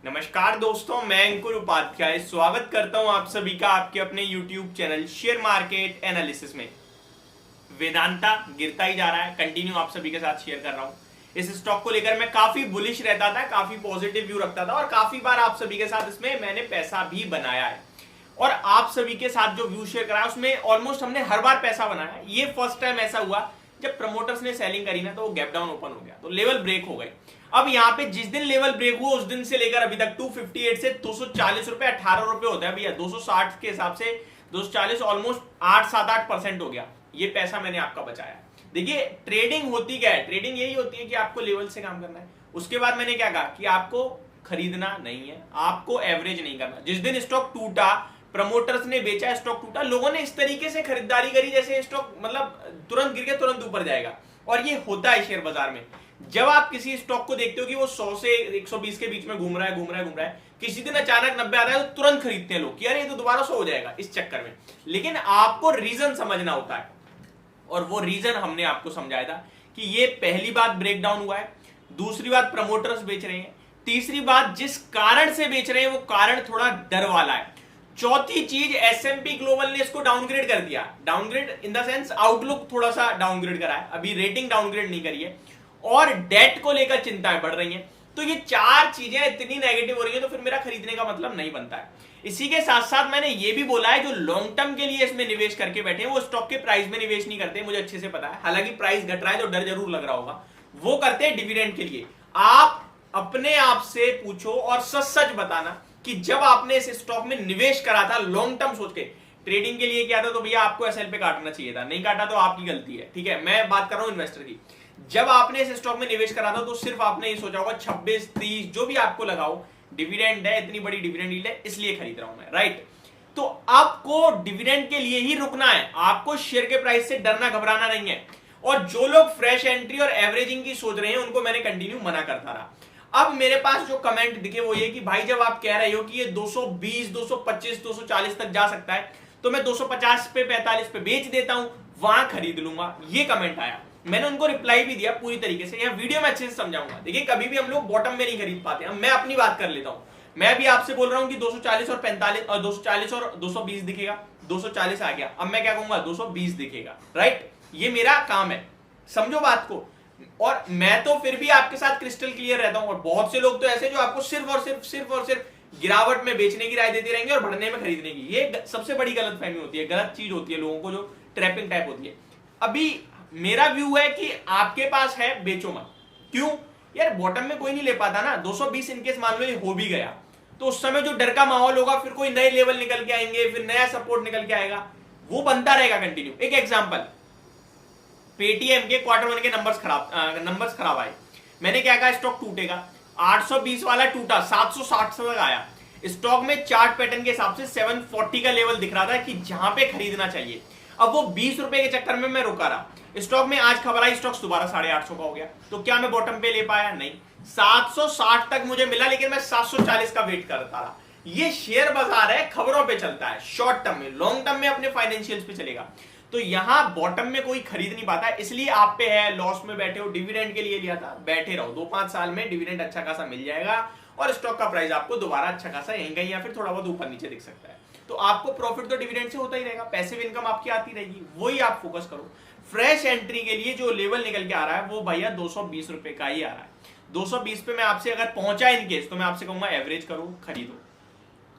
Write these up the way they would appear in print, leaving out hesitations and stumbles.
नमस्कार दोस्तों, मैं अंकुर उपाध्याय स्वागत करता हूं आप सभी का आपके अपने YouTube channel share market analysis में। वेदांता गिरता ही जा रहा है, कंटिन्यू आप सभी के साथ शेयर कर रहा हूं। इस स्टॉक को लेकर मैं काफी बुलिश रहता था, काफी पॉजिटिव व्यू रखता था और काफी बार आप सभी के साथ इसमें मैंने पैसा भी बनाया है और आप सभी के साथ जो व्यू शेयर करा उसमें ऑलमोस्ट हमने हर बार पैसा बनाया। ये फर्स्ट टाइम ऐसा हुआ जब प्रमोटर्स ने सेलिंग करी ना तो वो गैप डाउन ओपन हो गया, तो लेवल ब्रेक हो गए। अब यहाँ पे जिस दिन लेवल ब्रेक हुआ उस दिन से लेकर अभी तक 258 से 240 रुपए 18 रुपए होता है भैया। 260 के हिसाब से 240 ऑलमोस्ट 8-7-8% हो गया। ये पैसा मैंने आपका बचाया। देखिए ट्रेडिंग होती क्या है, ट्रेडिंग यही होती है कि आपको लेवल से काम करना है। उसके बाद मैंने क्या कहा कि आपको खरीदना नहीं है, आपको एवरेज नहीं करना। जिस दिन स्टॉक टूटा, प्रमोटर्स ने बेचा, स्टॉक टूटा, लोगों ने इस तरीके से खरीदारी करी जैसे स्टॉक मतलब तुरंत गिर के तुरंत ऊपर जाएगा। और ये होता है शेयर बाजार में। जब आप किसी स्टॉक को देखते हो कि वो 100 से 120 के बीच में घूम रहा है, किसी दिन अचानक 90 आ रहा है तो तुरंत खरीदते हैं लोग कि यार ये तो दोबारा 100 हो जाएगा इस चक्कर में। लेकिन आपको रीजन समझना होता है और वो रीजन हमने आपको समझाया था कि ये पहली बात ब्रेकडाउन हुआ है, दूसरी बात प्रमोटर्स बेच रहे हैं, तीसरी बात जिस कारण से बेच रहे हैं वो कारण थोड़ा डर वाला है, चौथी चीज S&P ग्लोबल ने इसको डाउनग्रेड कर दिया। Downgrade in the sense outlook थोड़ा सा डाउनग्रेड करा है, अभी रेटिंग डाउनग्रेड नहीं करी है और डेट को लेकर चिंताएं बढ़ रही हैं। तो ये चार चीजें इतनी नेगेटिव हो रही है तो फिर मेरा खरीदने का मतलब नहीं बनता है। इसी के साथ साथ मैंने ये भी बोला है जो लॉन्ग टर्म के लिए इसमें निवेश करके बैठे हैं वो स्टॉक के प्राइस में निवेश नहीं करते, मुझे अच्छे से पता है। हालांकि प्राइस घट रहा है तो डर जरूर लग रहा होगा, वो करते हैं डिविडेंड के लिए। आप अपने आप से पूछो और सच सच बताना कि जब आपने इस स्टॉक में निवेश करा था लॉन्ग टर्म सोच के, ट्रेडिंग के लिए किया था तो भैया आपको एसएल पे काटना चाहिए था, नहीं काटा तो आपकी गलती है, ठीक है। मैं बात कर रहा हूं इन्वेस्टर की। जब आपने इस स्टॉक में निवेश करा था तो सिर्फ आपने ये सोचा होगा 26-30 जो भी आपको लगाओ डिविडेंड है, इतनी बड़ी डिविडेंड यील्ड है इसलिए खरीद रहा हूं मैं, राइट। तो आपको डिविडेंड के लिए ही रुकना है, आपको शेयर के प्राइस से डरना घबराना नहीं है। और जो लोग फ्रेश एंट्री और एवरेजिंग की सोच रहे हैं उनको मैंने कंटिन्यू मना करता रहा। अब मेरे पास जो कमेंट दिखे वो ये कि भाई जब आप कह रहे हो कि ये 220, 225, 240 तक जा सकता है तो मैं 250 पे 45 पे बेच देता हूं, वहां खरीद लूंगा। ये कमेंट आया, मैंने उनको रिप्लाई भी दिया पूरी तरीके से। यह वीडियो में अच्छे से समझाऊंगा। देखिए कभी भी हम लोग बॉटम में नहीं खरीद पाते, मैं अपनी बात कर लेता हूं। मैं भी आपसे बोल रहा हूं कि 240 और 45 और 240 और 220 दिखेगा, 240 आ गया, अब मैं क्या कहूंगा 220 दिखेगा, राइट। ये मेरा काम है, समझो बात को। और मैं तो फिर भी आपके साथ क्रिस्टल क्लियर रहता हूं और बहुत से लोग तो ऐसे जो आपको सिर्फ और सिर्फ गिरावट में बेचने की राय देते रहेंगे और बढ़ने में खरीदने की। ये सबसे बड़ी गलतफहमी होती है, गलत चीज होती है लोगों को, जो ट्रैपिंग टाइप होती है। अभी मेरा व्यू है कि आपके पास है बेचो मत। क्यों यार, बॉटम में कोई नहीं ले पाता ना। 220 इनकेस मान लो ये हो भी गया तो उस समय जो डर का माहौल होगा, फिर कोई नए लेवल निकल के आएंगे, फिर नया सपोर्ट निकल के आएगा, वो बनता रहेगा कंटिन्यू। एक एग्जांपल, पेटीएम के Q1 के नंबर्स खराब आए। मैंने क्या कहा, स्टॉक टूटेगा। 820 वाला टूटा, 760 तक आया। स्टॉक में चार्ट पैटर्न के हिसाब से 740 का लेवल दिख रहा था कि जहां पे खरीदना चाहिए। अब वो 20 रुपए के चक्कर में मैं रुका रहा। स्टॉक में आज खबर आई स्टॉक दोबारा 850 का हो गया, तो क्या मैं बॉटम पे ले पाया? नहीं। 760 तक मुझे मिला लेकिन मैं 740 का वेट करता रहा। ये शेयर बाजार है, खबरों पे चलता है, शॉर्ट टर्म में। लॉन्ग टर्म में अपने फाइनेंशियल्स पे चलेगा। तो यहां बॉटम में कोई खरीद नहीं पाता, इसलिए आप पे है, लॉस में बैठे हो। डिविडेंड के लिए लिया था, बैठे रहो। 2-5 साल में डिविडेंड अच्छा खासा मिल जाएगा और स्टॉक का प्राइस आपको दोबारा अच्छा खासा यहीं कहीं या फिर थोड़ा बहुत ऊपर नीचे दिख सकता है। तो आपको प्रॉफिट तो डिविडेंड से होता ही रहेगा, पैसिव इनकम आपकी आती रहेगी, वही आप फोकस करो। फ्रेश एंट्री के लिए जो लेवल निकल के आ रहा है वो भैया 220 रुपए का ही आ रहा है। 220 पे मैं आपसे अगर पहुंचा इनकेस तो मैं आपसे कहूंगा एवरेज करो, खरीदो।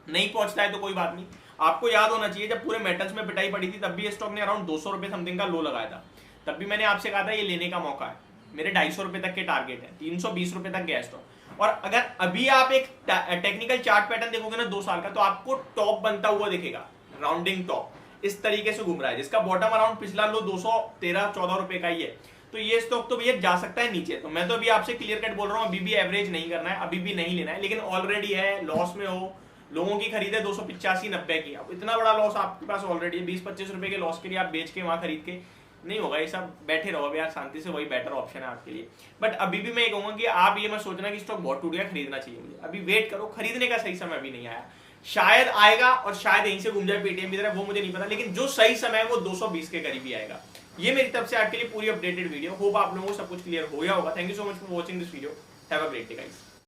नहीं पहुंचता है तो कोई बात नहीं। आपको याद होना चाहिए जब पूरे मेटल्स में पिटाई पड़ी थी तब भी स्टॉक ने अराउंड 200 रुपए समथिंग का लो लगाया था। तब भी मैंने आपसे कहा था ये लेने का मौका है। मेरे 250 रुपए तक के टारगेट है, 320 रुपए तक गया स्टॉक। और अगर अभी आप एक टेक्निकल चार्ट पैटर्न देखोगे ना 2 साल का, तो आपको टॉप बनता हुआ दिखेगा, राउंडिंग टॉप इस तरीके से घूम रहा है, जिसका बॉटम अराउंड पिछला लो 213-14 रुपए का ही है। तो ये स्टॉक तो भैया जा सकता है नीचे। तो मैं तो अभी आपसे क्लियर कट बोल रहा हूँ, अभी भी एवरेज नहीं करना है, अभी भी नहीं लेना है। लेकिन ऑलरेडी है, लॉस में हो, लोगों की खरीद है 285-90 की। अब इतना बड़ा लॉस आपके पास ऑलरेडी है, 20-25 रुपए के लॉस के लिए आप बेच के वहां खरीद के नहीं होगा। ये सब बैठे रहो यार शांति से, वही बेटर ऑप्शन है आपके लिए। बट अभी भी मैं ये कहूंगा कि आप ये मत सोचना कि स्टॉक बहुत टूट गया, खरीदना चाहिए मुझे। अभी वेट करो, खरीदने का सही समय अभी नहीं आया। शायद आएगा और शायद यहीं से घूम जाए पेटीएम की तरह, वो मुझे नहीं पता। लेकिन जो सही समय है वो 220 के करीब ही आएगा। ये मेरी तरफ से आपके लिए पूरी अपडेटेड वीडियो। होप आप लोगों को सब कुछ क्लियर हो गया होगा। Thank you so much for watching this video. Have a great day guys.